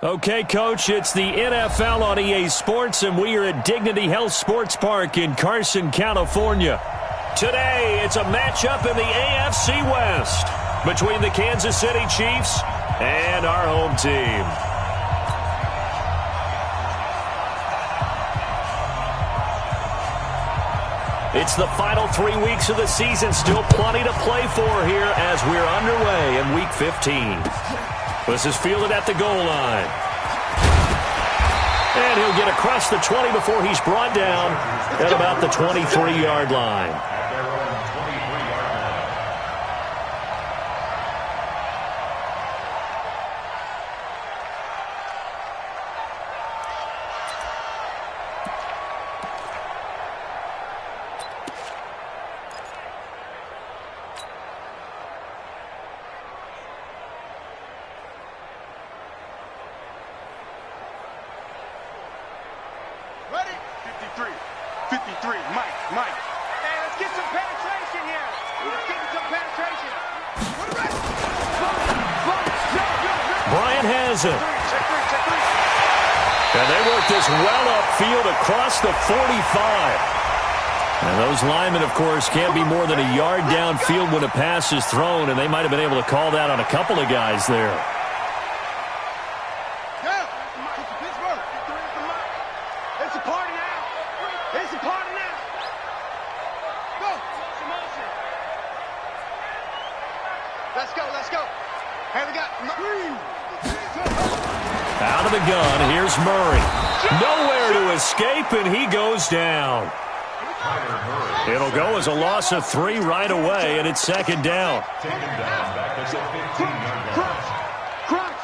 Okay, Coach, it's the NFL on EA Sports, and we are at Dignity Health Sports Park in Carson, California. Today, it's a matchup in the AFC West between the Kansas City Chiefs and our home team. It's the final 3 weeks of the season. Still plenty to play for here as we're underway in Week 15. This is fielded at the goal line. And he'll get across the 20 before he's brought down at about the 23-yard line. And they work this well upfield across the 45. And those linemen, of course, can't be more than a yard downfield when a pass is thrown, and they might have been able to call that on a couple of guys there. It's a party now. It's a party now. Go. Let's go. Let's go. Hey, we got out of the gun, here's Murray. Nowhere to escape, and he goes down. It'll go as a loss of 3 right away, and it's second down. Crunch.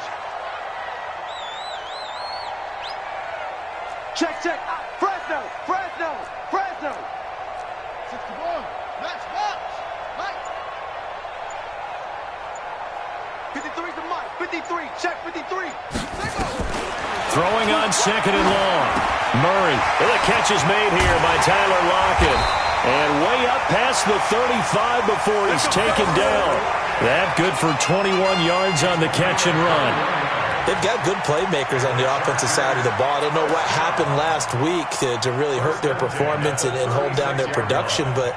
Check. Fresno. 61. Let's watch. Mike. 53's the Mike. 53. Check 53. Throwing on second and long. Murray. The catch is made here by Tyler Lockett. And way up past the 35 before he's taken down. That good for 21 yards on the catch and run. They've got good playmakers on the offensive side of the ball. I don't know what happened last week to really hurt their performance and hold down their production, but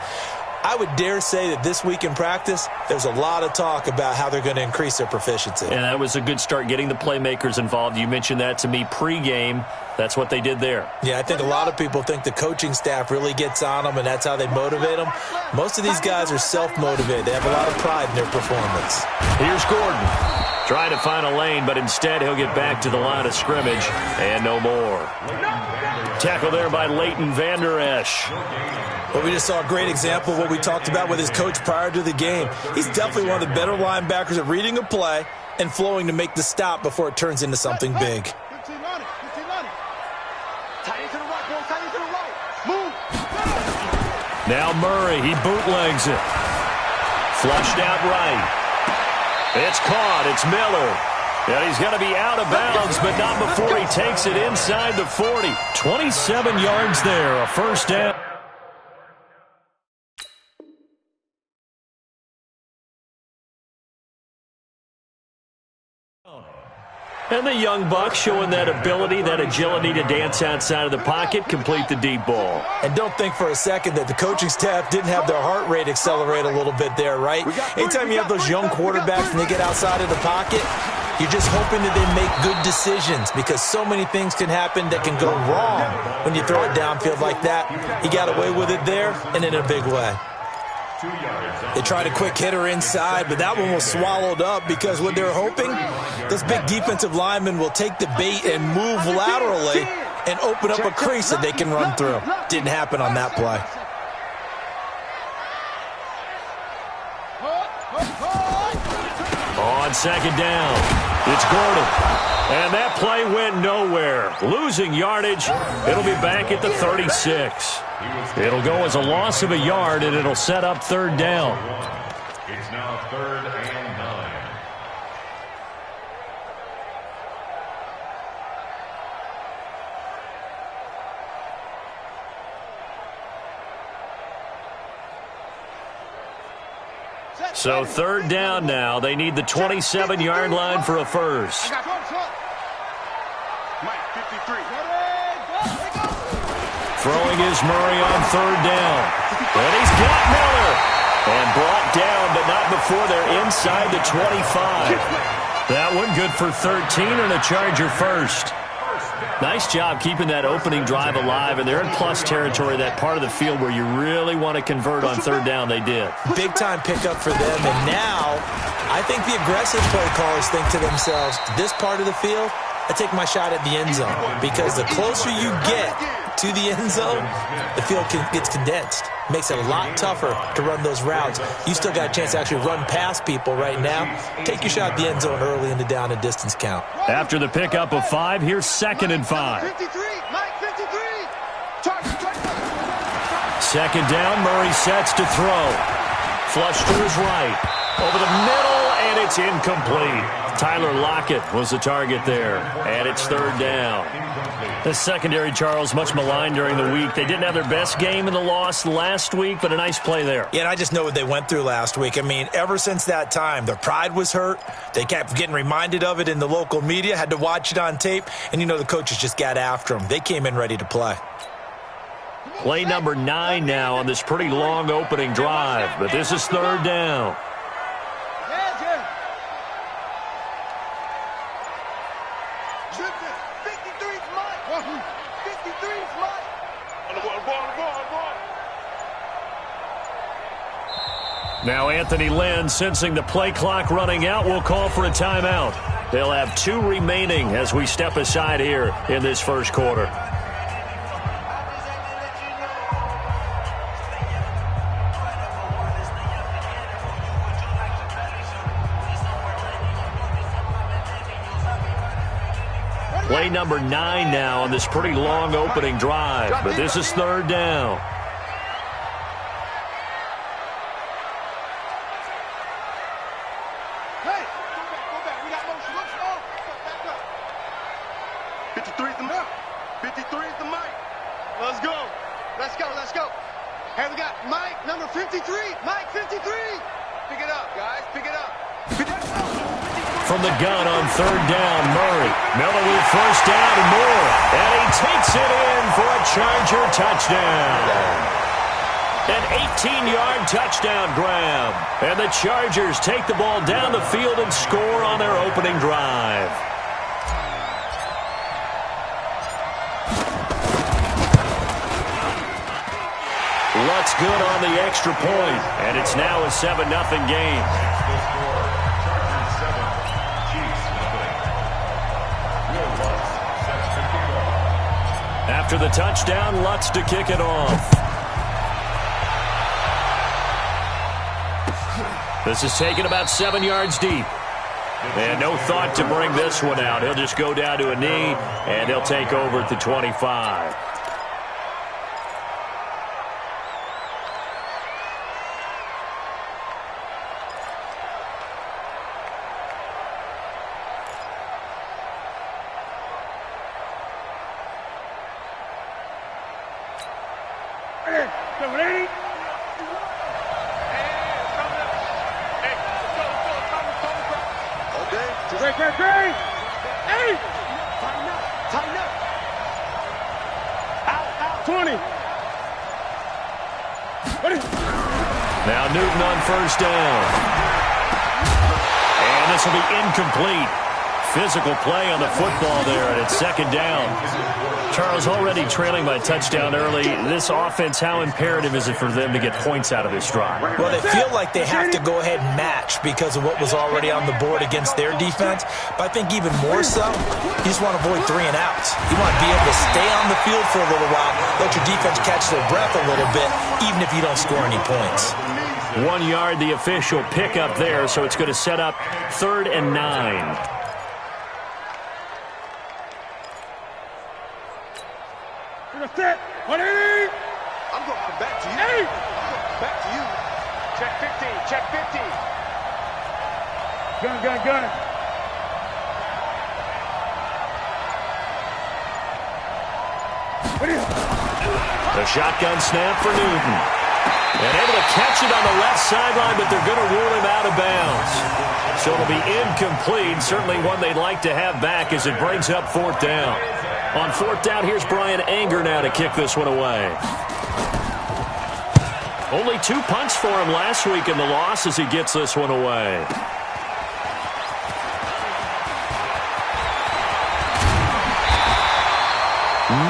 I would dare say that this week in practice, there's a lot of talk about how they're going to increase their proficiency. And that was a good start, getting the playmakers involved. You mentioned that to me pregame. That's what they did there. Yeah, I think a lot of people think the coaching staff really gets on them, and that's how they motivate them. Most of these guys are self-motivated. They have a lot of pride in their performance. Here's Gordon. Trying to find a lane, but instead he'll get back to the line of scrimmage and no more. Tackle there by Leighton Vander Esch. Well, we just saw a great example of what we talked about with his coach prior to the game. He's definitely one of the better linebackers at reading a play and flowing to make the stop before it turns into something big. 15 on it. Tight end to the right, boy. Tight end to the right. Move. Now Murray, he bootlegs it. Flushed out right. It's caught. It's Miller. And he's going to be out of bounds, but not before he takes it inside the 40. 27 yards there, a first down. And the young buck showing that ability, that agility to dance outside of the pocket, complete the deep ball. And don't think for a second that the coaching staff didn't have their heart rate accelerate a little bit there, right? Anytime you have those young quarterbacks and they get outside of the pocket, you're just hoping that they make good decisions because so many things can happen that can go wrong when you throw it downfield like that. He got away with it there and in a big way. They tried a quick hitter inside, but that one was swallowed up because what they're hoping, those big defensive linemen will take the bait and move laterally and open up a crease that they can run through. Didn't happen on that play. On second down, it's Gordon. And that play went nowhere. Losing yardage. It'll be back at the 36. It'll go as a loss of a yard, and it'll set up third down. It's now 3rd and 9. So third down now. They need the 27-yard line for a first. Throwing is Murray on third down. And he's got Miller. And brought down, but not before they're inside the 25. That one good for 13 and a Charger first. Nice job keeping that opening drive alive, and they're in plus territory, that part of the field where you really want to convert on third down. They did. Big-time pickup for them, and now I think the aggressive play callers think to themselves, this part of the field, I take my shot at the end zone, because the closer you get to the end zone, the field gets condensed. Makes it a lot tougher to run those routes. You still got a chance to actually run past people right now. Take your shot at the end zone early in the down and distance count. After the pickup of 5, here's 2nd and 5. 53, Mike 53. Second down, Murray sets to throw. Flush to his right. Over the middle, and it's incomplete. Tyler Lockett was the target there, and it's third down. The secondary, Charles, much maligned during the week. They didn't have their best game in the loss last week, but a nice play there. Yeah, and I just know what they went through last week. I mean, ever since that time, their pride was hurt. They kept getting reminded of it in the local media, had to watch it on tape, and, the coaches just got after them. They came in ready to play. Play number 9 now on this pretty long opening drive, but this is third down. 53's Mike. 53's Mike. Now Anthony Lynn, sensing the play clock running out, will call for a timeout. They'll have 2 remaining as we step aside here in this first quarter. Play number 9 now on this pretty long opening drive, but this is third down. Hey, go back. We got motion. Look small. Back up. 53's the Mike. 53's the Mike. Let's go. Let's go. Hey, we got Mike, number 53. Mike, 53. Pick it up, guys. Pick it up. From the gun on third down, Murray. Miller with first down and more. And he takes it in for a Charger touchdown. An 18-yard touchdown grab. And the Chargers take the ball down the field and score on their opening drive. Lutz good on the extra point, and it's now a 7-0 game. After the touchdown, Lutz to kick it off. This is taken about 7 yards deep. And no thought to bring this one out. He'll just go down to a knee, and they'll take over at the 25. Tighten up. Out. 20. Now Newton on first down. And this will be incomplete. Physical play on the football there, and it's second down. Charles, already trailing by touchdown early. This offense, how imperative is it for them to get points out of this drive? Well, they feel like they have to go ahead and match because of what was already on the board against their defense. But I think even more so, you just want to avoid 3 and outs. You want to be able to stay on the field for a little while, let your defense catch their breath a little bit, even if you don't score any points. 1 yard, the official pickup there, so it's going to set up 3rd and 9. Set. 180. I'm going to come back to you. Hey. Back to you. Check 15. Check 15. Gun. The shotgun snap for Newton. And able to catch it on the left sideline, but they're going to rule him out of bounds. So it'll be incomplete. Certainly one they'd like to have back as it brings up 4th down. On fourth down, here's Brian Anger now to kick this one away. Only 2 punts for him last week in the loss as he gets this one away.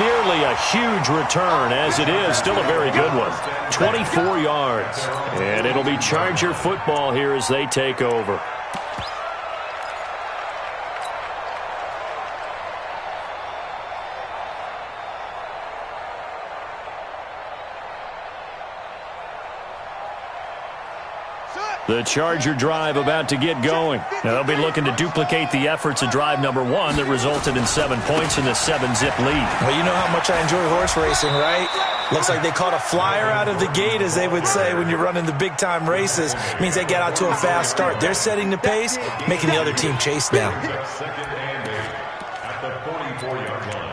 Nearly a huge return, as it is still a very good one. 24 yards. And it'll be Charger football here as they take over. The Charger drive about to get going. Now they'll be looking to duplicate the efforts of drive number 1 that resulted in 7 points in the 7-zip lead. Well, you know how much I enjoy horse racing, right? Looks like they caught a flyer out of the gate, as they would say when you're running the big-time races. It means they get out to a fast start. They're setting the pace, making the other team chase now. Second and 8 at the 44-yard line.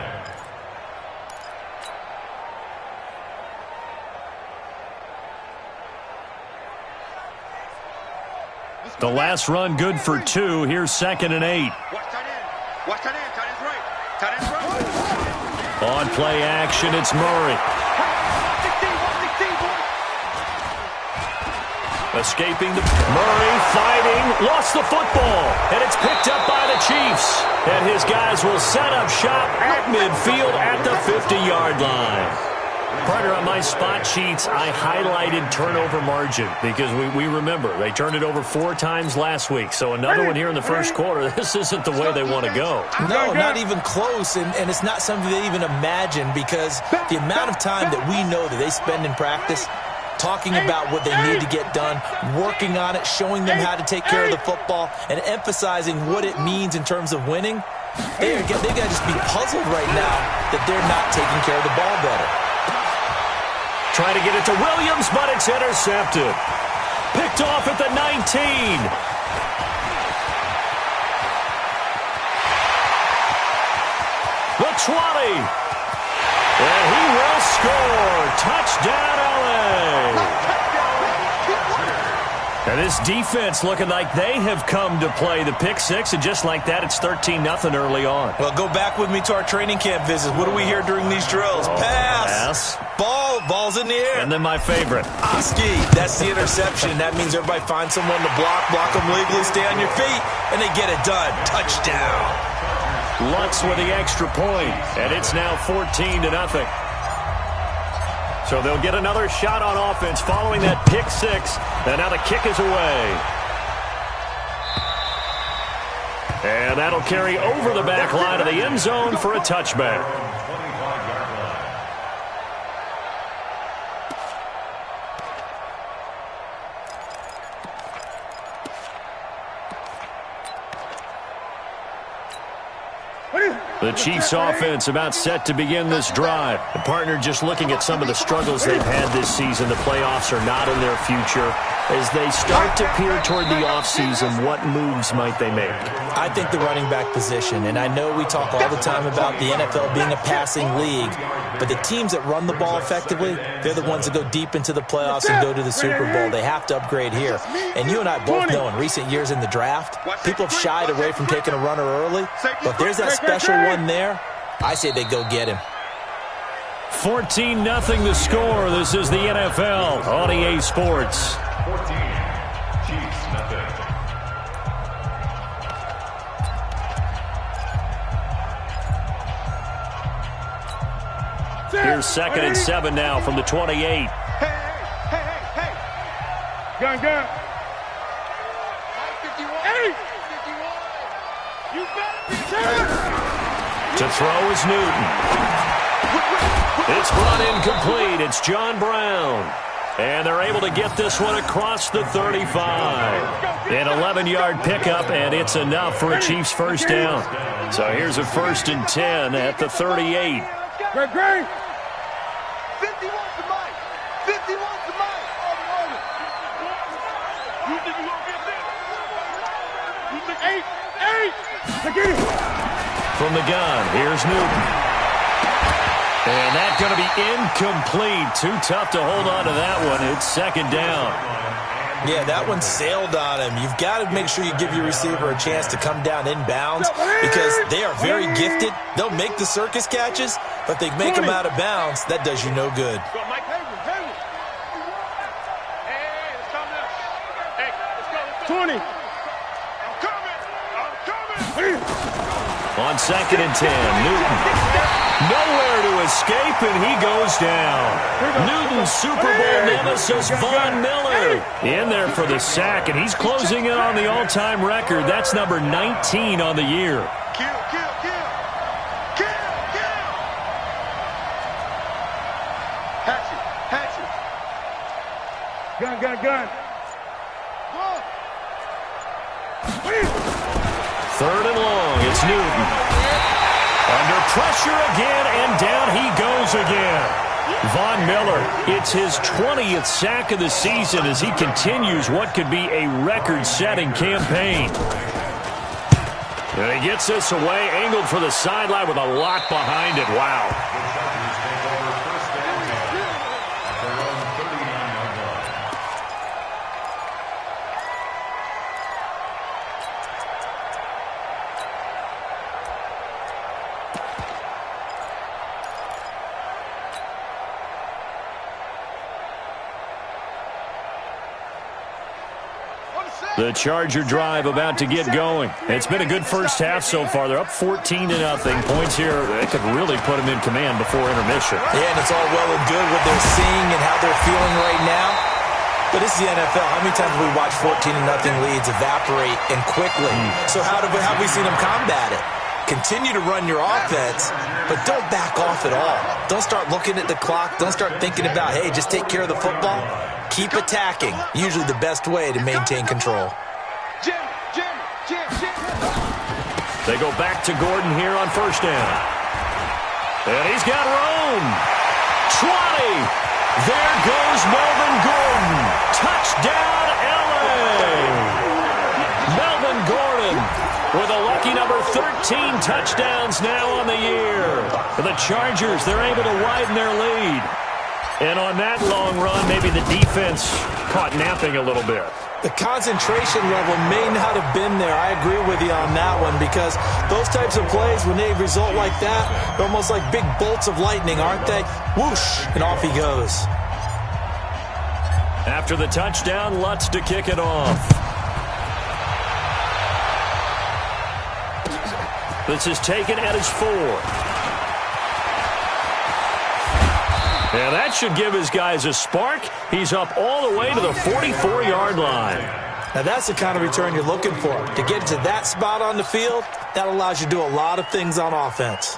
The last run good for 2. Here's 2nd and 8. Watch tight end. Watch tight end. Tight end's right. Tight end's right. On play action, it's Murray. 116, 116, Escaping the... Murray fighting. Lost the football. And it's picked up by the Chiefs. And his guys will set up shop at midfield at the 50-yard line. Partner, on my spot sheets, I highlighted turnover margin because we remember they turned it over 4 times last week. So another one here in the first quarter. This isn't the way they want to go. No, not even close, and it's not something they even imagine because the amount of time that we know that they spend in practice talking about what they need to get done, working on it, showing them how to take care of the football, and emphasizing what it means in terms of winning, they got to just be puzzled right now that they're not taking care of the ball better. Trying to get it to Williams, but it's intercepted. Picked off at the 19. The 20. And he will score. Touchdown, LA. And this defense looking like they have come to play the pick 6, and just like that, it's 13-0 early on. Well, go back with me to our training camp visits. What do we hear during these drills? Pass. Ball's in the air. And then my favorite. Oski, that's the interception. That means everybody finds someone to block them legally, stay on your feet, and they get it done. Touchdown. Lutz with the extra point, and it's now 14-0. So they'll get another shot on offense following that pick 6, and now the kick is away. And that'll carry over the back line of the end zone for a touchback. The Chiefs offense about set to begin this drive. The partner just looking at some of the struggles they've had this season. The playoffs are not in their future. As they start to peer toward the offseason, what moves might they make? I think the running back position, and I know we talk all the time about the NFL being a passing league, but the teams that run the ball effectively, they're the ones that go deep into the playoffs and go to the Super Bowl. They have to upgrade here. And you and I both know in recent years in the draft, people have shied away from taking a runner early, but if there's that special one there, I say they go get him. 14-0 the score. This is the NFL on EA Sports. 14, Chiefs, nothing. Here's 2nd and 7 now from the 28. Hey. Gun. 51. 51. You better be To throw is Newton. It's brought incomplete. It's John Brown. And they're able to get this one across the 35. An 11-yard pickup, and it's enough for a Chiefs first down. So here's a 1st and 10 at the 38. Great. 51's the mic. 51's the mic. You think you're going to get this? You think 8? Get it. From the gun, here's Newton. And that's going to be incomplete. Too tough to hold on to that one. It's 2nd down. Yeah, that one sailed on him. You've got to make sure you give your receiver a chance to come down inbounds because they are very gifted. They'll make the circus catches, but they make them out of bounds. That does you no good. 20. On 2nd and 10, Newton. Nowhere to escape, and he goes down. Newton's Super Bowl nemesis, Von Miller, in there for the sack, and he's closing in on the all-time record. That's number 19 on the year. Kill. Hatchet. Gun. 3rd and long, it's Newton. Under pressure again, and down he goes again. Von Miller, it's his 20th sack of the season as he continues what could be a record-setting campaign. And he gets this away, angled for the sideline with a lot behind it. Wow. The Charger drive about to get going. It's been a good first half so far. They're up 14-0. Points here, they could really put them in command before intermission. Yeah, and it's all well and good what they're seeing and how they're feeling right now. But this is the NFL. How many times have we watched 14-0 leads evaporate and quickly? So how have we seen them combat it? Continue to run your offense, but don't back off at all. Don't start looking at the clock. Don't start thinking about, hey, just take care of the football. Keep attacking. Usually the best way to maintain control. Jim. They go back to Gordon here on 1st down. And he's got room. 20. There goes Melvin Gordon. Touchdown, L.A. Melvin Gordon with a lucky number 13 touchdowns now on the year. For the Chargers, they're able to widen their lead. And on that long run, maybe the defense caught napping a little bit. The concentration level may not have been there. I agree with you on that one because those types of plays, when they result like that, they're almost like big bolts of lightning, aren't they? Whoosh, and off he goes. After the touchdown, Lutz to kick it off. This is taken at his 4. And that should give his guys a spark. He's up all the way to the 44-yard line. Now, that's the kind of return you're looking for. To get to that spot on the field, that allows you to do a lot of things on offense.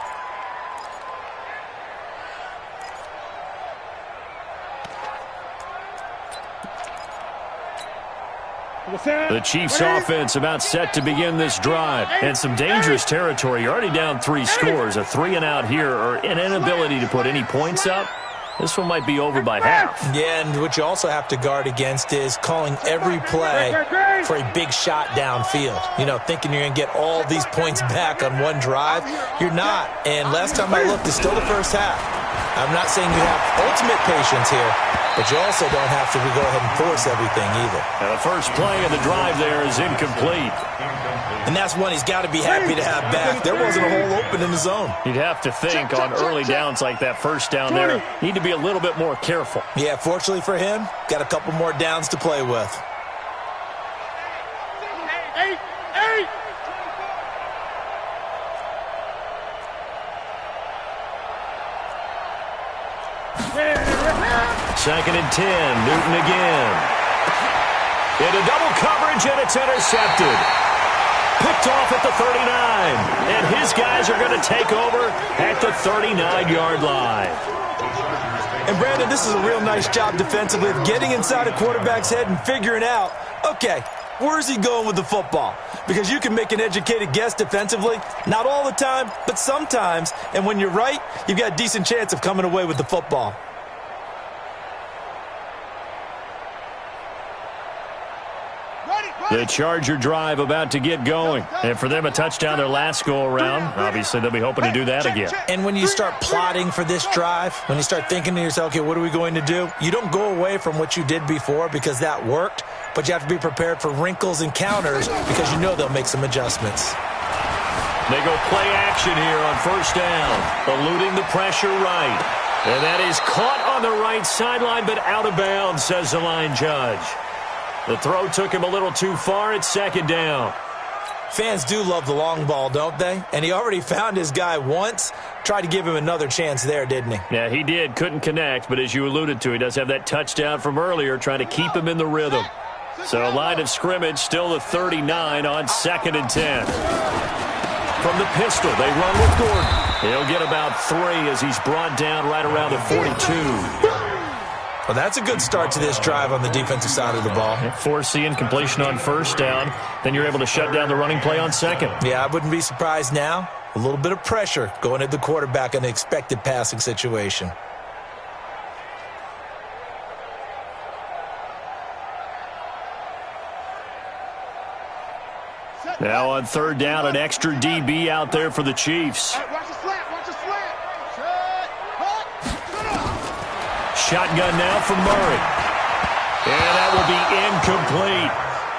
The Chiefs' offense about set to begin this drive. And some dangerous territory. You're already down 3 scores. A 3-and-out here or an inability to put any points up. This one might be over by half. Yeah, and what you also have to guard against is calling every play for a big shot downfield. You know, thinking you're going to get all these points back on one drive. You're not. And last time I looked, it's still the first half. I'm not saying you have ultimate patience here, but you also don't have to go ahead and force everything either. And the first play of the drive there is incomplete. And that's one he's got to be happy to have back. There wasn't a hole open in the zone. You'd have to think on early downs like that first down there, need to be a little bit more careful. Yeah, fortunately for him, got a couple more downs to play with. 8. 2nd and 10, Newton again. Into double coverage, and it's intercepted. Picked off at the 39. And his guys are going to take over at the 39-yard line. And, Brandon, this is a real nice job defensively of getting inside a quarterback's head and figuring out, okay, where's he going with the football? Because you can make an educated guess defensively. Not all the time, but sometimes. And when you're right, you've got a decent chance of coming away with the football. The Charger drive about to get going. And for them, a touchdown their last go-around. Obviously, they'll be hoping to do that again. And when you start plotting for this drive, when you start thinking to yourself, okay, what are we going to do? You don't go away from what you did before because that worked, but you have to be prepared for wrinkles and counters because you know they'll make some adjustments. They go play action here on first down, eluding the pressure right. And that is caught on the right sideline, but out of bounds, says the line judge. The throw took him a little too far. It's second down. Fans do love the long ball, don't they? And he already found his guy once. Tried to give him another chance there, didn't he? Yeah, he did. Couldn't connect, but as you alluded to, he does have that touchdown from earlier, trying to keep him in the rhythm. So line of scrimmage, still the 39 on 2nd and 10. From the pistol, they run with Gordon. He'll get about 3 as he's brought down right around the 42. Well, that's a good start to this drive on the defensive side of the ball. Forcing incompletion on first down. Then you're able to shut down the running play on second. Yeah, I wouldn't be surprised now. A little bit of pressure going at the quarterback in an expected passing situation. Now on third down, an extra DB out there for the Chiefs. Watch the slant, watch the slant. Shotgun now from Murray. And that will be incomplete.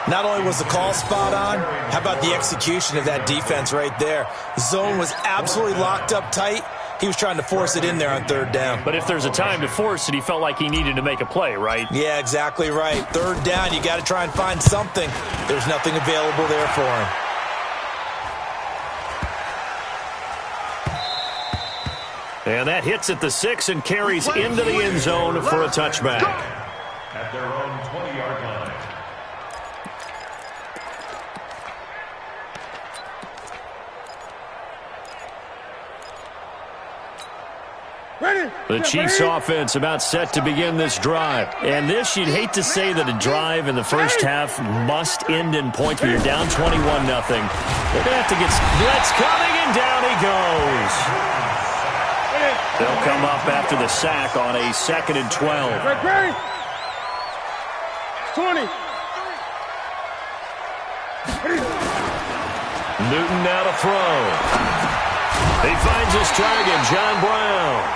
Not only was the call spot on, how about the execution of that defense right there? The zone was absolutely locked up tight. He was trying to force it in there on third down. But if there's a time to force it, he felt like he needed to make a play, right? Yeah, exactly right. Third down, you got to try and find something. There's nothing available there for him. And that hits at the 6 and carries into the end zone for a touchback. At their own 20-yard line. The Chiefs offense about set to begin this drive. And this, you'd hate to say that a drive in the first half must end in points, but you're down 21-0. They're going to have to get blitz coming, and down he goes. They'll come up after the sack on a 2nd and 12. 20. Newton now to throw. He finds his target, John Brown.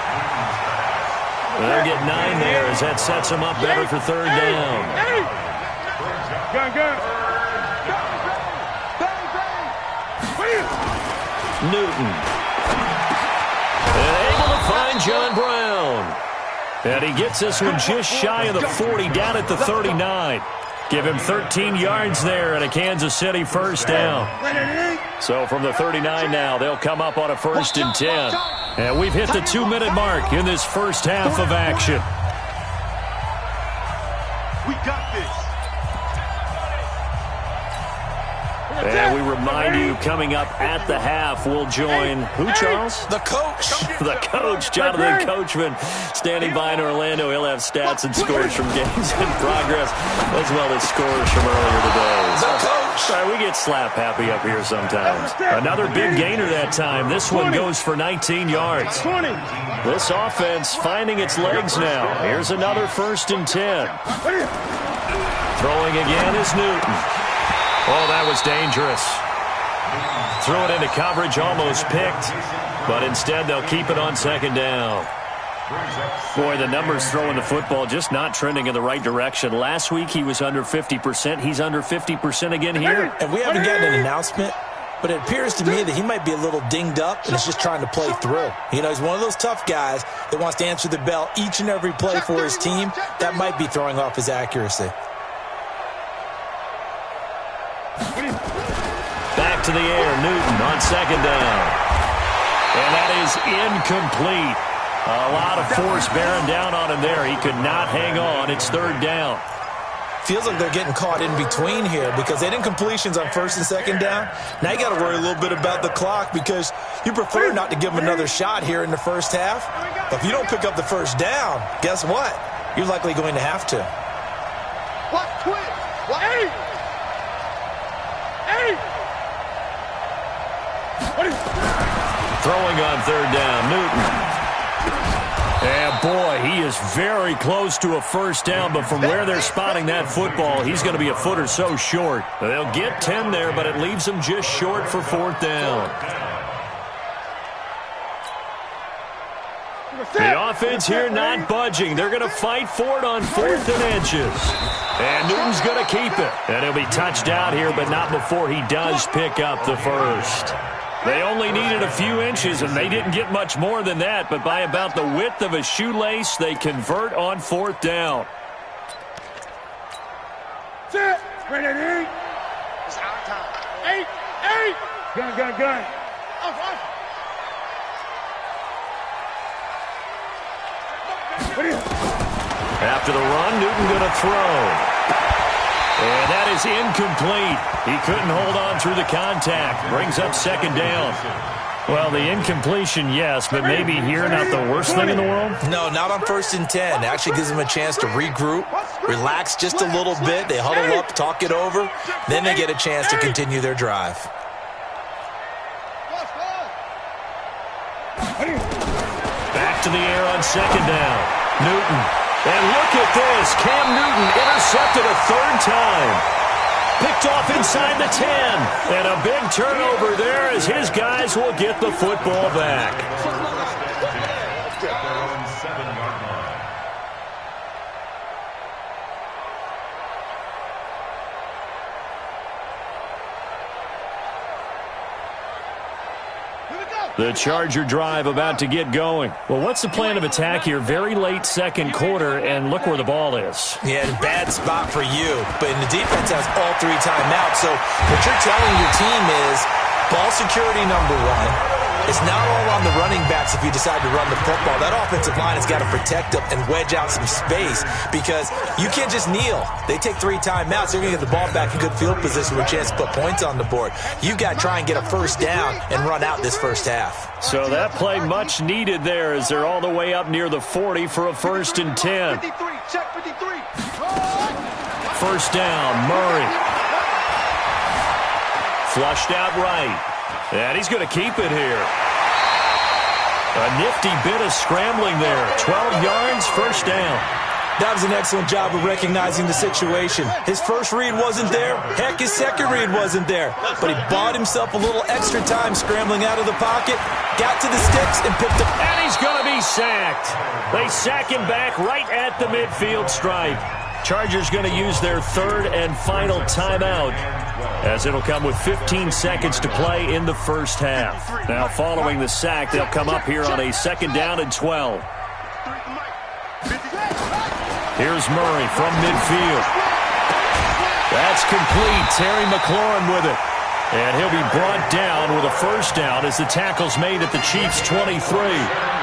They'll get 9 there as that sets him up better for third down. Newton. And able to find John Brown. And he gets this one just shy of the 40, down at the 39. Give him 13 yards there and a Kansas City first down. So from the 39 now, they'll come up on a 1st and 10. And we've hit the 2-minute mark in this first half of action. We got this. And we remind you, coming up at the half, we'll join who, Charles? The coach. The coach, Jonathan Coachman, standing by in Orlando. He'll have stats and scores from games in progress, as well as scores from earlier today. The coach. Sorry, we get slap happy up here sometimes. Another big gainer that time. This one goes for 19 yards. This offense finding its legs now. Here's another 1st and 10. Throwing again is Newton. Oh, that was dangerous. Threw it into coverage, almost picked, but instead they'll keep it on 2nd down. Boy, the numbers throwing the football just not trending in the right direction. Last week he was under 50%. He's under 50% again here. And we haven't gotten an announcement, but it appears to me that he might be a little dinged up and is just trying to play through. You know, he's one of those tough guys that wants to answer the bell each and every play for his team. That might be throwing off his accuracy. Back to the air, Newton on 2nd down. And that is incomplete. A lot of force bearing down on him there. He could not hang on. It's 3rd down. Feels like they're getting caught in between here because they didn't completions on 1st and 2nd down. Now you got to worry a little bit about the clock because you prefer not to give them another shot here in the first half. But if you don't pick up the 1st down, guess what? You're likely going to have to. What? Quit. What? Hey! Throwing on 3rd down, Newton. And boy, he is is very close to a first down, but from where they're spotting that football, he's going to be a foot or so short. They'll get 10 there, but it leaves them just short for fourth down. The offense here not budging. They're going to fight for it on 4th and inches. And Newton's going to keep it. And he'll be touched out here, but not before he does pick up the first. They only needed a few inches, and they didn't get much more than that. But by about the width of a shoelace, they convert on 4th down. Sit. Ready to eat. It's our time. 8. Gun. After the run, Newton going to throw. And that is incomplete. He couldn't hold on through the contact. Brings up 2nd down. Well, the incompletion, yes, but maybe here not the worst thing in the world? No, not on 1st and 10. It actually gives them a chance to regroup, relax just a little bit. They huddle up, talk it over. Then they get a chance to continue their drive. Back to the air on 2nd down. Newton. And look at this. Cam Newton intercepted a 3rd time. Picked off inside the 10. And a big turnover there as his guys will get the football back. The Charger drive about to get going. Well, what's the plan of attack here? Very late 2nd quarter, and look where the ball is. Yeah, bad spot for you. But the defense has all 3 timeouts. So what you're telling your team is ball security number 1. It's not all on the running backs if you decide to run the football. That offensive line has got to protect them and wedge out some space because you can't just kneel. They take 3 timeouts. They're going to get the ball back in good field position with a chance to put points on the board. You've got to try and get a first down and run out this first half. So that play much needed there as they're all the way up near the 40 for a 1st and 10. 53, check 53. First down, Murray. Flushed out right. And he's going to keep it here. A nifty bit of scrambling there. 12 yards, first down. That was an excellent job of recognizing the situation. His first read wasn't there. Heck, his second read wasn't there. But he bought himself a little extra time scrambling out of the pocket, got to the sticks, and picked up. And he's going to be sacked. They sack him back right at the midfield stripe. Chargers going to use their 3rd and final timeout as it'll come with 15 seconds to play in the first half. Now, following the sack, they'll come up here on a 2nd down and 12. Here's Murray from midfield. That's complete. Terry McLaurin with it. And he'll be brought down with a first down as the tackle's made at the Chiefs' 23.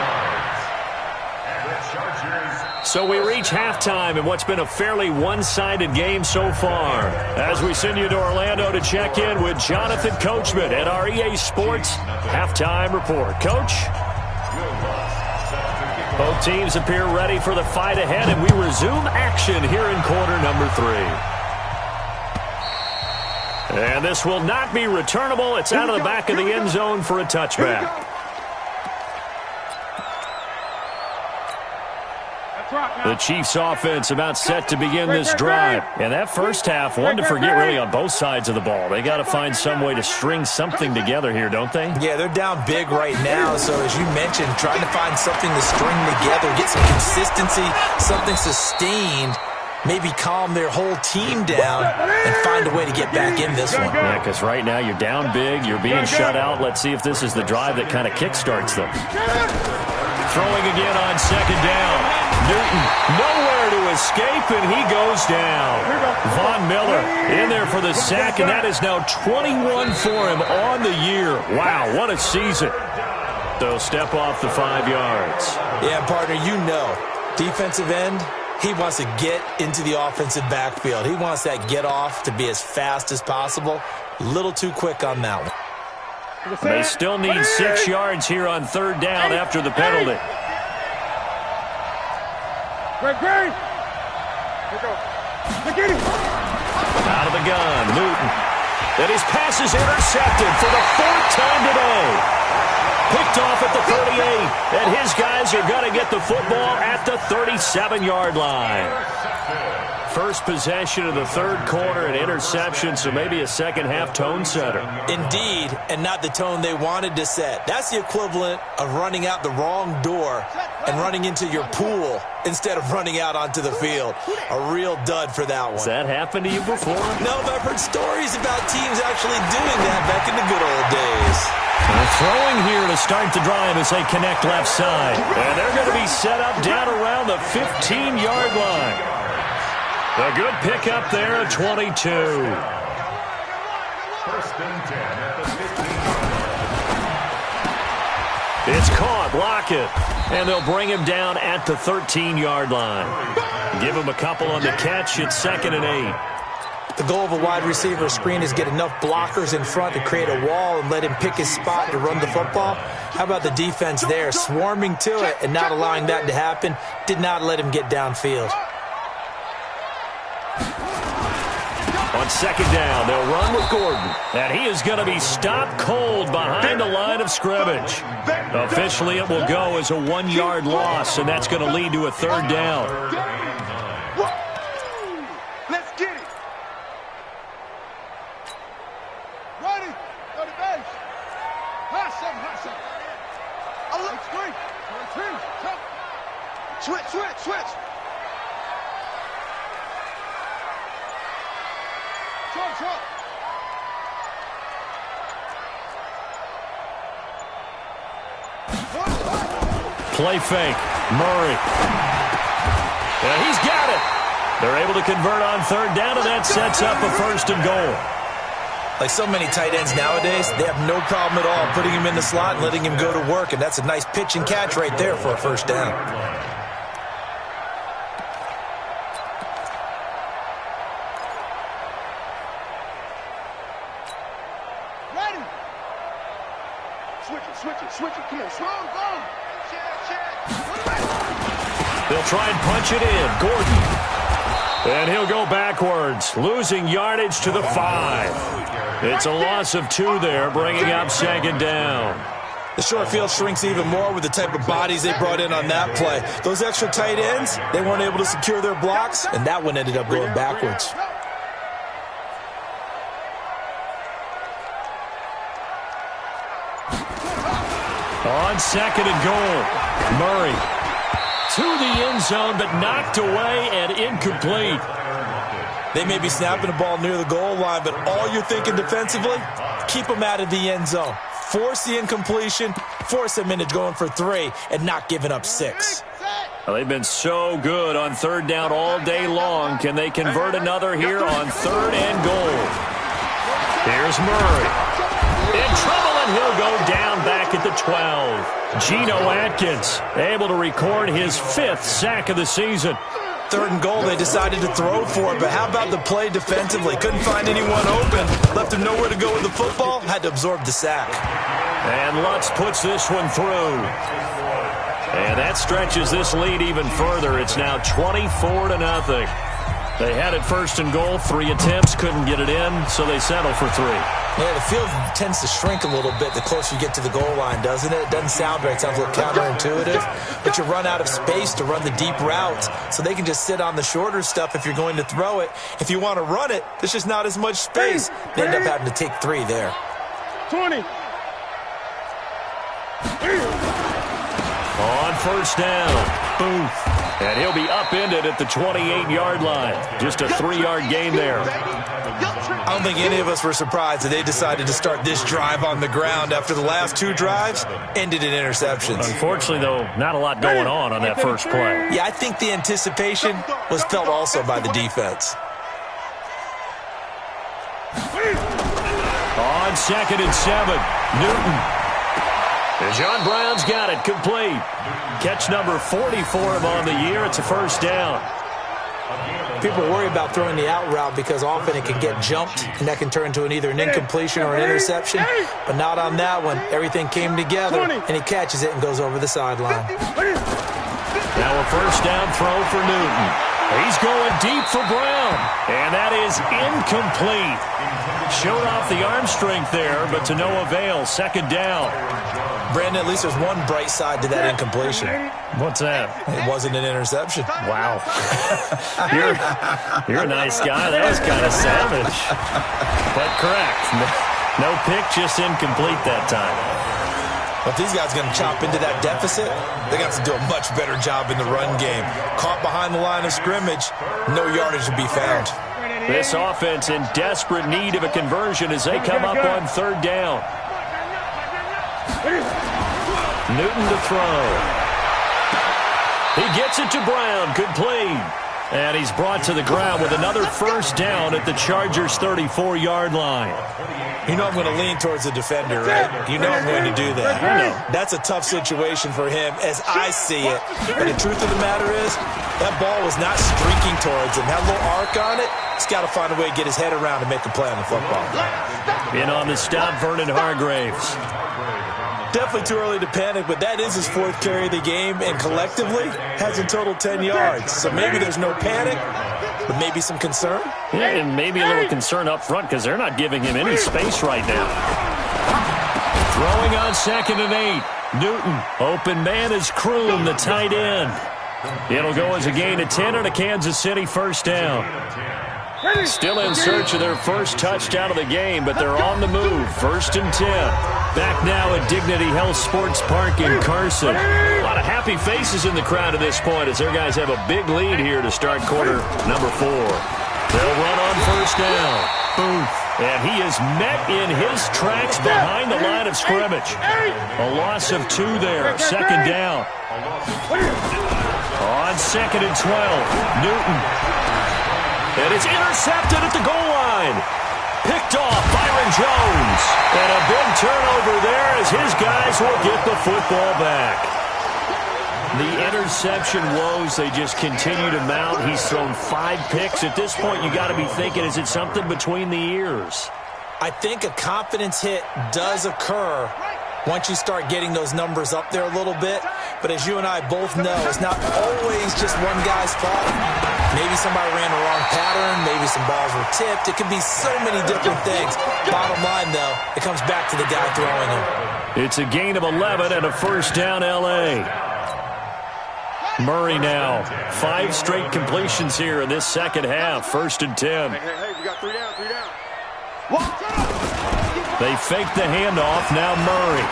So we reach halftime in what's been a fairly one-sided game so far. As we send you to Orlando to check in with Jonathan Coachman at our EA Sports Halftime Report. Coach? Both teams appear ready for the fight ahead, and we resume action here in quarter number 3. And this will not be returnable. It's out of the back of the end zone for a touchback. The Chiefs offense about set to begin this drive. And that first half, one to forget really on both sides of the ball. They got to find some way to string something together here, don't they? Yeah, they're down big right now. So as you mentioned, trying to find something to string together, get some consistency, something sustained, maybe calm their whole team down and find a way to get back in this one. Yeah, because right now you're down big, you're being shut out. Let's see if this is the drive that kind of kickstarts them. Throwing again on 2nd down. Newton nowhere to escape, and he goes down. Von Miller in there for the sack, and that is now 21 for him on the year. Wow, what a season. They'll step off the 5 yards. Yeah, partner, you know, defensive end, he wants to get into the offensive backfield. He wants that get off to be as fast as possible. A little too quick on that one. They still need 6 yards here on 3rd down after the penalty. Great. Out of the gun, Newton. And his pass is intercepted for the 4th time today. Picked off at the 38, and his guys are going to get the football at the 37-yard line. First possession of the third quarter, an interception, so maybe a second-half tone setter. Indeed, and not the tone they wanted to set. That's the equivalent of running out the wrong door and running into your pool instead of running out onto the field. A real dud for that one. Has that happened to you before? No, but I've heard stories about teams actually doing that back in the good old days. They're throwing here to start the drive as they connect left side. And they're going to be set up down around the 15-yard line. A good pickup there at 22. First and 10 at the 15. It's caught. Lockett. And they'll bring him down at the 13-yard line. Give him a couple on the catch. It's 2nd and 8. The goal of a wide receiver screen is get enough blockers in front to create a wall and let him pick his spot to run the football. How about the defense there? Swarming to it and not allowing that to happen. Did not let him get downfield. On 2nd down, they'll run with Gordon. And he is going to be stopped cold behind the line of scrimmage. Officially, it will go as a 1-yard loss, and that's going to lead to a 3rd down. Let's get it. Ready. Go to base. Hot something, hot something. Switch. Trump. Play fake. Murray. And he's got it. They're able to convert on 3rd down, and that sets up a 1st and goal. Like so many tight ends nowadays, they have no problem at all putting him in the slot and letting him go to work, and that's a nice pitch and catch right there for a 1st down. Switch it. Come on, strong, go. Check. They'll try and punch it in. Gordon. And he'll go backwards, losing yardage to the 5. It's a loss of 2 there, bringing up 2nd down. The short field shrinks even more with the type of bodies they brought in on that play. Those extra tight ends, they weren't able to secure their blocks, and that one ended up going backwards. On 2nd and goal, Murray to the end zone, but knocked away and incomplete. They may be snapping the ball near the goal line, but all you're thinking defensively, keep them out of the end zone. Force the incompletion, force them into going for 3, and not giving up 6. Well, they've been so good on 3rd down all day long. Can they convert another here on 3rd and goal? Here's Murray. In trouble, and he'll go down back at the 12. Geno Atkins able to record his 5th sack of the season. 3rd and goal, they decided to throw for it, but how about the play defensively? Couldn't find anyone open, left him nowhere to go with the football, had to absorb the sack. And Lutz puts this one through. And that stretches this lead even further. It's now 24-0. They had it 1st and goal, 3 attempts, couldn't get it in, so they settle for 3. Yeah, the field tends to shrink a little bit the closer you get to the goal line, doesn't it? It doesn't sound right. It sounds a little counterintuitive. But you run out of space to run the deep routes, so they can just sit on the shorter stuff if you're going to throw it. If you want to run it, there's just not as much space. They end up having to take 3 there. 20. On 1st down, Booth. And he'll be upended at the 28-yard line. Just a 3-yard gain there. I don't think any of us were surprised that they decided to start this drive on the ground after the last 2 drives ended in interceptions. Unfortunately, though, not a lot going on that first play. Yeah, I think the anticipation was felt also by the defense. On 2nd and 7, Newton. And John Brown's got it complete. Catch number 40 for him on the year. It's a 1st down. People worry about throwing the out route because often it can get jumped, and that can turn into either an incompletion or an interception. But not on that one. Everything came together, and he catches it and goes over the sideline. Now a 1st down throw for Newton. He's going deep for Brown, and that is incomplete. Showed off the arm strength there, but to no avail. Second down. Brandon, at least there's one bright side to that incompletion. What's that? It wasn't an interception. Wow. You're a nice guy. That was kind of savage. But correct. No pick, just incomplete that time. But these guys are going to chop into that deficit. They got to do a much better job in the run game. Caught behind the line of scrimmage, no yardage to be found. This offense in desperate need of a conversion as they come up on third down. Newton to throw. He gets it to Brown. Complete. And he's brought to the ground with another first down at the Chargers' 34-yard line. You know I'm going to lean towards the defender, right? You know I'm going to do that. I know. That's a tough situation for him as I see it. But the truth of the matter is, that ball was not streaking towards him. That little arc on it, he's got to find a way to get his head around and make a play on the football. In on the stop, Vernon Hargraves. Definitely too early to panic, but that is his fourth carry of the game, and collectively has a total 10 yards. So maybe there's no panic, but maybe some concern. Yeah, and maybe a little concern up front because they're not giving him any space right now. Throwing on 2nd and 8. Newton. Open man is Kroom, the tight end. It'll go as a gain of 10 and a Kansas City first down. Still in search of their first touchdown of the game, but they're on the move. 1st and 10. Back now at Dignity Health Sports Park in Carson. A lot of happy faces in the crowd at this point as their guys have a big lead here to start quarter number 4. They'll run on first down. Booth. And he is met in his tracks behind the line of scrimmage. A loss of 2 there. 2nd down. On 2nd and 12. Newton. And it's intercepted at the goal line. Picked off Byron Jones. And a big turnover there as his guys will get the football back. The interception woes, they just continue to mount. He's thrown 5 picks. At this point, you got to be thinking, is it something between the ears? I think a confidence hit does occur once you start getting those numbers up there a little bit. But as you and I both know, it's not always just one guy's fault. Maybe somebody ran the wrong pattern. Maybe some balls were tipped. It could be so many different things. Bottom line, though, it comes back to the guy throwing them. It's a gain of 11 and a first down L.A. Murray now. 5 straight completions here in this second half. 1st and 10. Hey, we got 3 down, 3 down. They fake the handoff. Now Murray.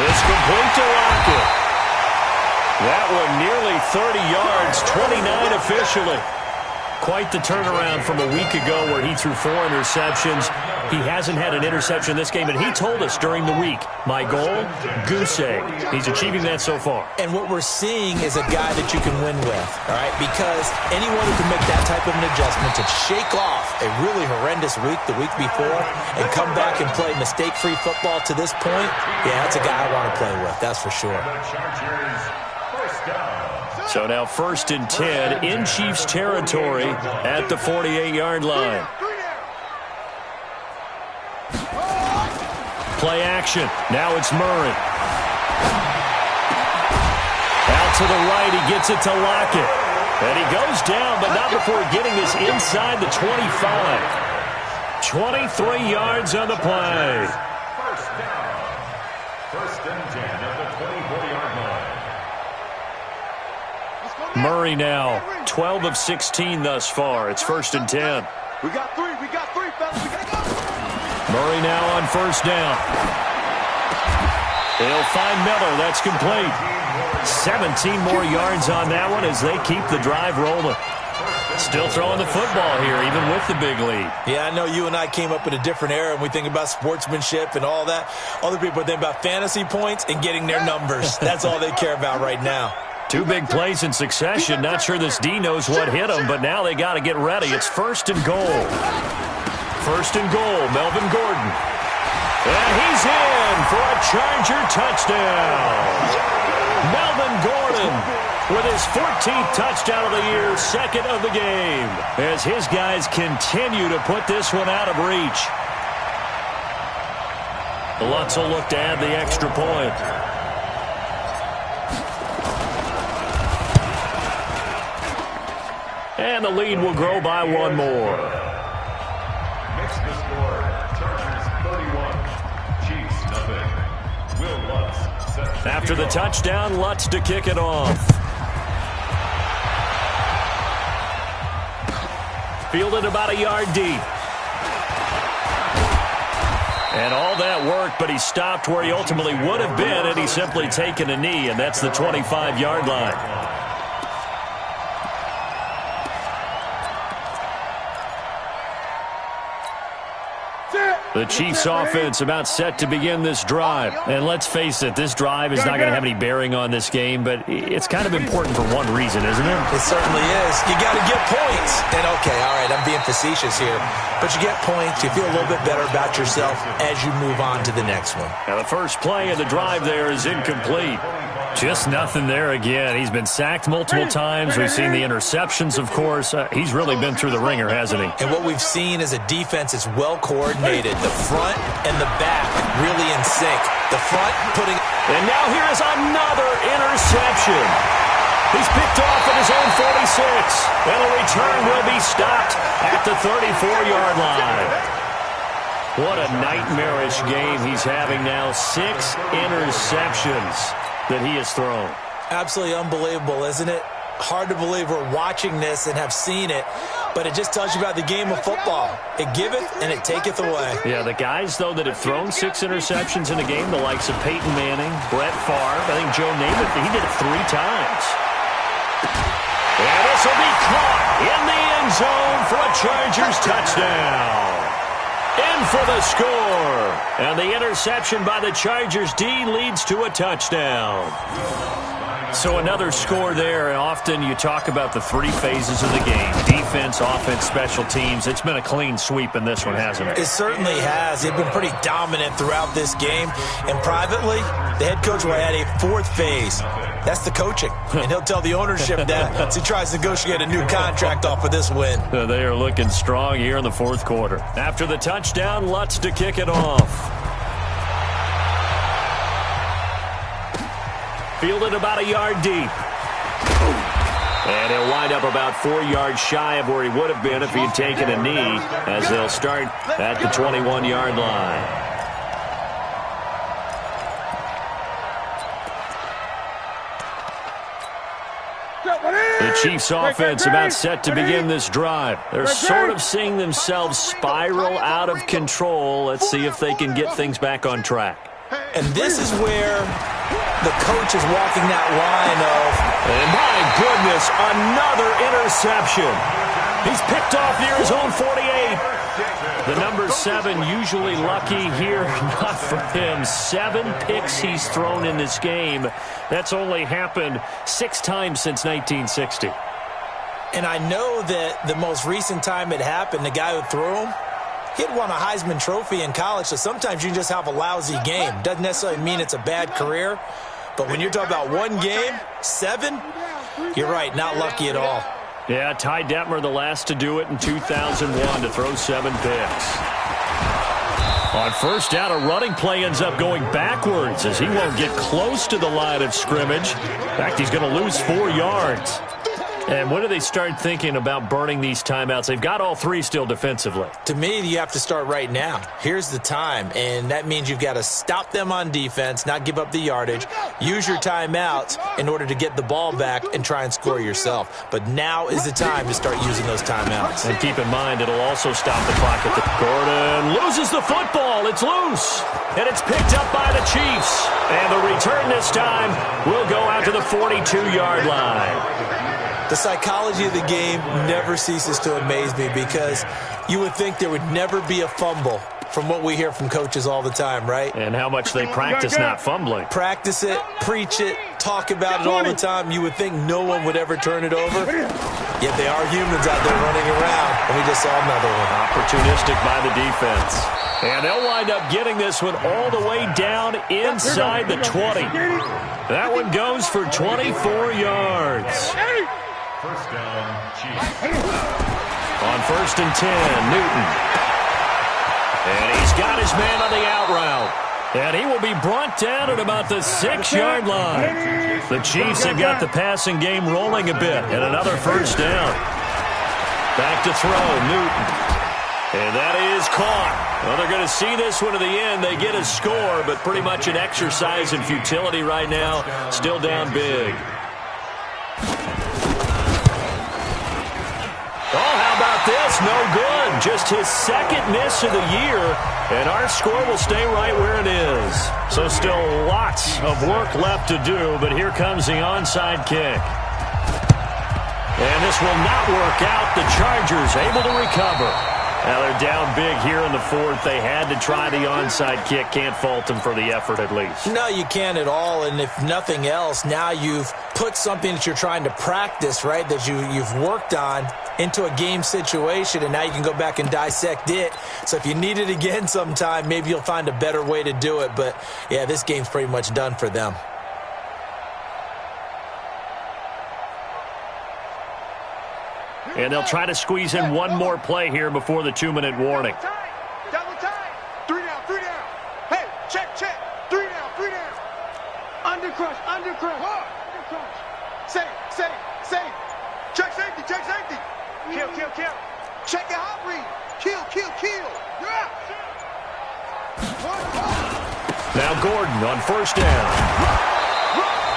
It's complete to Lockett. That one nearly 30 yards, 29 officially. Quite the turnaround from a week ago where he threw 4 interceptions. He hasn't had an interception this game, and he told us during the week, my goal, goose egg. He's achieving that so far. And what we're seeing is a guy that you can win with, all right? Because anyone who can make that type of an adjustment to shake off a really horrendous week the week before and come back and play mistake-free football to this point, yeah, that's a guy I want to play with, that's for sure. So now 1st and 10 in Chiefs territory at the 48-yard line. Play action. Now it's Murray. Out to the right. He gets it to Lockett. And he goes down, but not before getting this inside the 25. 23 yards on the play. First down. 1st and 10 at the 24-yard line. Murray now 12 of 16 thus far. It's 1st and 10. We got 3, fellas. We got to go. Murray now on 1st down. They'll find Miller. That's complete. 17 more yards on that one as they keep the drive rolling. Still throwing the football here, even with the big lead. Yeah, I know you and I came up in a different era, and we think about sportsmanship and all that. Other people think about fantasy points and getting their numbers. That's all they care about right now. 2 big plays in succession. Not sure this D knows what hit him, but now they got to get ready. It's 1st and goal. 1st and goal, Melvin Gordon. And he's in for a Charger touchdown. Melvin Gordon with his 14th touchdown of the year, 2nd of the game, as his guys continue to put this one out of reach. Lutz will look to add the extra point. And the lead will grow by one more. Makes the score, Chargers 31, Chiefs nothing. Will Lutz set to After the touchdown, Lutz to kick it off. Fielded about a yard deep. And all that worked, but he stopped where he ultimately would have been had he simply taken a knee, and that's the 25-yard line. The Chiefs offense about set to begin this drive. And let's face it, this drive is not going to have any bearing on this game, but it's kind of important for one reason, isn't it? It certainly is. You got to get points. And okay, all right, I'm being facetious here, but you get points, you feel a little bit better about yourself as you move on to the next one. Now the first play of the drive there is incomplete. Just nothing there again. He's been sacked multiple times. We've seen the interceptions, of course. He's really been through the ringer, hasn't he? And what we've seen is a defense that's well coordinated. The front and the back really in sync. The front putting... And now here is another interception. He's picked off at his own 46. And the return will be stopped at the 34-yard line. What a nightmarish game he's having now. 6 interceptions that he has thrown. Absolutely unbelievable, isn't it? Hard to believe we're watching this and have seen it, but it just tells you about the game of football. It giveth and it taketh away. Yeah, the guys, though, that have thrown 6 interceptions in a game, the likes of Peyton Manning, Brett Favre, I think Joe Namath, he did it 3 times. And this will be caught in the end zone for a Chargers touchdown. In for the score. And the interception by the Chargers D leads to a touchdown. So another score there, and often you talk about the 3 phases of the game. Defense, offense, special teams. It's been a clean sweep in this one, hasn't it? It certainly has. They've been pretty dominant throughout this game. And privately, the head coach will add a 4th phase. That's the coaching. And he'll tell the ownership that as he tries to negotiate a new contract off of this win. They are looking strong here in the 4th quarter. After the touchdown, Lutz to kick it off. Fielded about a yard deep. And he'll wind up about 4 yards shy of where he would have been if he had taken a knee, as they'll start at the 21-yard line. The Chiefs offense about set to begin this drive. They're sort of seeing themselves spiral out of control. Let's see if they can get things back on track. And this is where the coach is walking that line of... And my goodness, another interception. He's picked off near his own 48. The number 7 usually lucky here, not for him. 7 picks he's thrown in this game. That's only happened 6 times since 1960. And I know that the most recent time it happened, the guy who threw him, he had won a Heisman Trophy in college, so sometimes you can just have a lousy game. Doesn't necessarily mean it's a bad career, but when you're talking about 1 game, 7, you're right, not lucky at all. Yeah, Ty Detmer, the last to do it in 2001, to throw 7 picks. On first down, a running play ends up going backwards as he won't get close to the line of scrimmage. In fact, he's going to lose 4 yards. And when do they start thinking about burning these timeouts? They've got all 3 still defensively. To me, you have to start right now. Here's the time, and that means you've got to stop them on defense, not give up the yardage, use your timeouts in order to get the ball back and try and score yourself. But now is the time to start using those timeouts. And keep in mind, it'll also stop the clock at the... Gordon loses the football. It's loose. And it's picked up by the Chiefs. And the return this time will go out to the 42-yard line. The psychology of the game never ceases to amaze me because you would think there would never be a fumble from what we hear from coaches all the time, right? And how much they practice not fumbling. Practice it, preach it, talk about it all the time. You would think no one would ever turn it over. Yet they are humans out there running around, and we just saw another one. Opportunistic by the defense. And they'll wind up getting this one all the way down inside the 20. That one goes for 24 yards. First down, Chiefs. On 1st and 10, Newton. And he's got his man on the out route. And he will be brought down at about the 6-yard line. The Chiefs have got the passing game rolling a bit. And another first down. Back to throw, Newton. And that is caught. Well, they're going to see this one to the end. They get a score, but pretty much an exercise in futility right now. Still down big. Oh, how about this? No good. Just his second miss of the year, and our score will stay right where it is. So still lots of work left to do, but here comes the onside kick. And this will not work out. The Chargers able to recover. Now they're down big here in the fourth. They had to try the onside kick. Can't fault them for the effort at least. No, you can't at all. And if nothing else, now you've put something that you're trying to practice, right, that you've worked on into a game situation, and now you can go back and dissect it. So if you need it again sometime, maybe you'll find a better way to do it. But, yeah, this game's pretty much done for them. And they'll try to squeeze in one more play here before the 2-minute warning. Double time. 3 down, 3 down. Hey, check. 3 down, 3 down. Under crush. Safe. Check safety. Kill. Check your hot read. Kill. Yeah. Now Gordon on first down.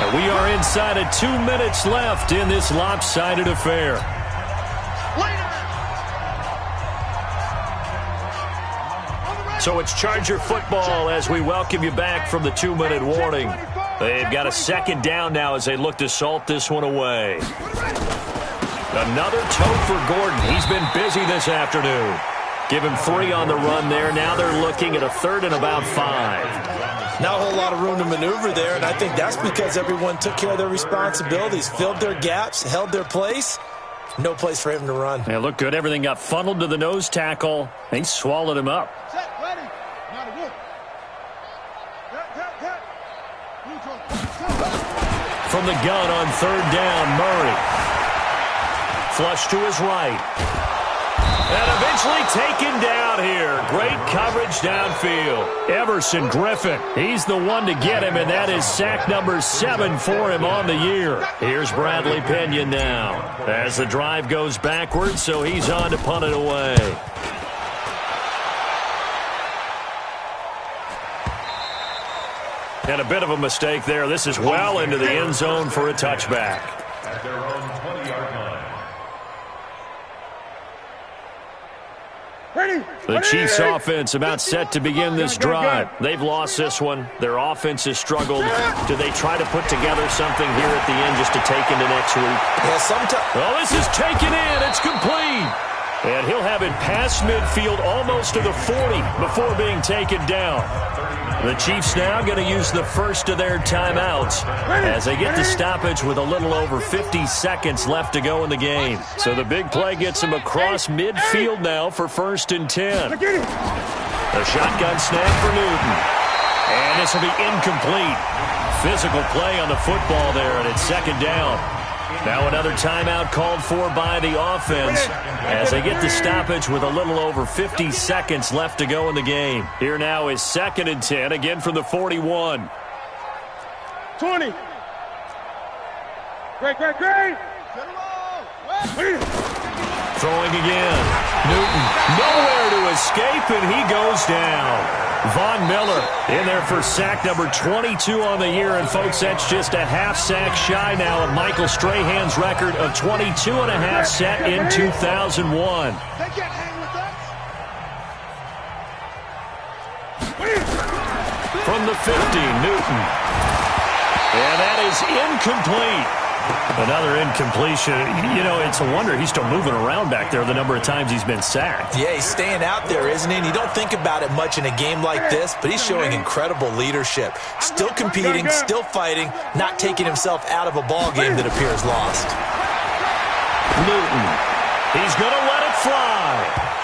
And we are inside of 2 minutes left in this lopsided affair. So it's Charger football as we welcome you back from the 2-minute warning. They've got a second down now as they look to salt this one away. Another tote for Gordon. He's been busy this afternoon. Give him 3 on the run there. Now they're looking at a 3rd and about 5. Not a whole lot of room to maneuver there, and I think that's because everyone took care of their responsibilities, filled their gaps, held their place. No place for him to run. Yeah, looked good. Everything got funneled to the nose tackle. He swallowed him up. Set, ready. Now to work. From the gun on 3rd down, Murray. Flush to his right. And eventually taken down here. Great coverage downfield. Everson Griffin, he's the one to get him, and that is sack number 7 for him on the year. Here's Bradley Pinion now as the drive goes backwards, so he's on to punt it away. And a bit of a mistake there. This is well into the end zone for a touchback. At their own 20-yard line. The Chiefs offense about set to begin this drive. They've lost this one. Their offense has struggled. Do they try to put together something here at the end just to take into next week? Yeah, sometimes. Oh, this is taken in. It's complete. And he'll have it past midfield almost to the 40 before being taken down. The Chiefs now going to use the first of their timeouts as they get the stoppage with a little over 50 seconds left to go in the game. So the big play gets them across midfield now for 1st and 10. A shotgun snap for Newton. And this will be incomplete. Physical play on the football there, and it's 2nd down. Now another timeout called for by the offense as they get the stoppage with a little over 50 seconds left to go in the game. Here now is 2nd and 10, again from the 41. 20. Great. Throwing again. Newton nowhere to escape, and he goes down. Von Miller in there for sack number 22 on the year. And, folks, that's just a half sack shy now of Michael Strahan's record of 22 and a half set in 2001. From the 50, Newton. And that is incomplete. Another incompletion. You know, it's a wonder he's still moving around back there the number of times he's been sacked. Yeah, he's staying out there, isn't he? And you don't think about it much in a game like this, but he's showing incredible leadership. Still competing, still fighting, not taking himself out of a ball game that appears lost. Newton. He's going to let it fly.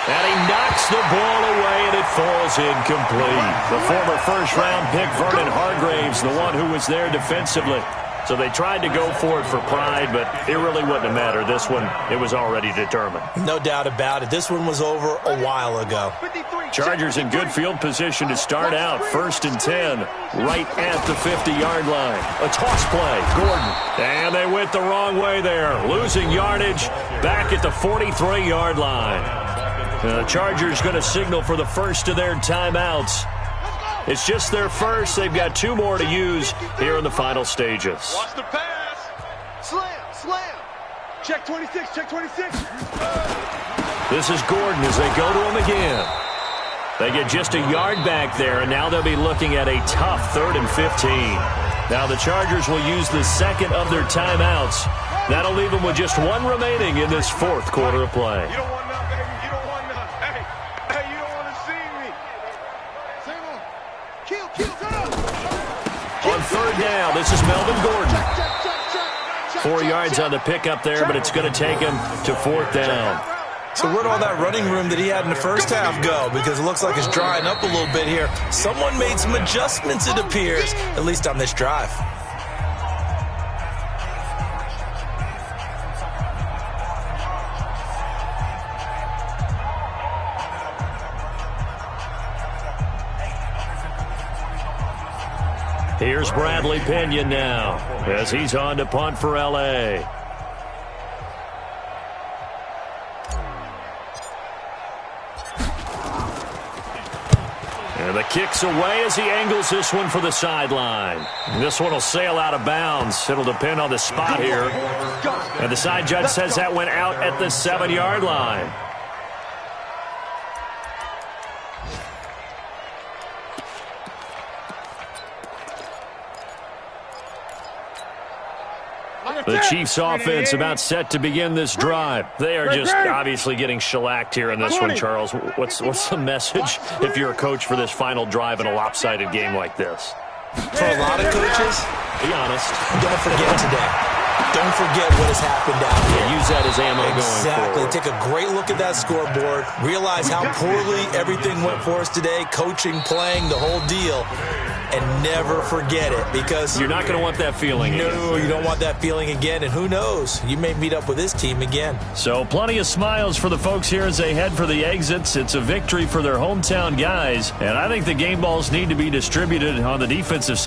And he knocks the ball away, and it falls incomplete. The former first-round pick, Vernon Hargraves, the one who was there defensively. So they tried to go for it for pride, but it really wouldn't have mattered. This one, it was already determined. No doubt about it. This one was over a while ago. 53. Chargers in good field position to start out. 1st and 10, right at the 50-yard line. A toss play, Gordon. And they went the wrong way there. Losing yardage back at the 43-yard line. The Chargers going to signal for the first of their timeouts. It's just their first. They've got 2 more to use here in the final stages. Watch the pass. Slam. Check 26, check 26. This is Gordon as they go to him again. They get just a yard back there, and now they'll be looking at a tough 3rd and 15. Now the Chargers will use the second of their timeouts. That'll leave them with just 1 remaining in this 4th quarter of play. You don't want none, baby. You don't want none. Hey, you don't want to see me. Kill, On 3rd down, this is Melvin Gordon. 4 yards on the pickup there, but it's going to take him to 4th down. So where'd all that running room that he had in the first half go? Because it looks like it's drying up a little bit here. Someone made some adjustments, it appears, at least on this drive. Here's Bradley Pinion now as he's on to punt for L.A. And the kick's away as he angles this one for the sideline. This one will sail out of bounds. It'll depend on the spot here. And the side judge says that went out at the 7-yard line. The Chiefs offense about set to begin this drive. They are just obviously getting shellacked here in this one, Charles. What's the message if you're a coach for this final drive in a lopsided game like this? For a lot of coaches, be honest. Don't forget today. Don't forget what has happened out here. Use that as ammo going forward. Take a great look at that scoreboard. Realize how poorly everything went for us today. Coaching, playing, the whole deal. And never forget it, because you're not going to want that feeling again. No, you don't want that feeling again, and who knows? You may meet up with this team again. So plenty of smiles for the folks here as they head for the exits. It's a victory for their hometown guys, and I think the game balls need to be distributed on the defensive side.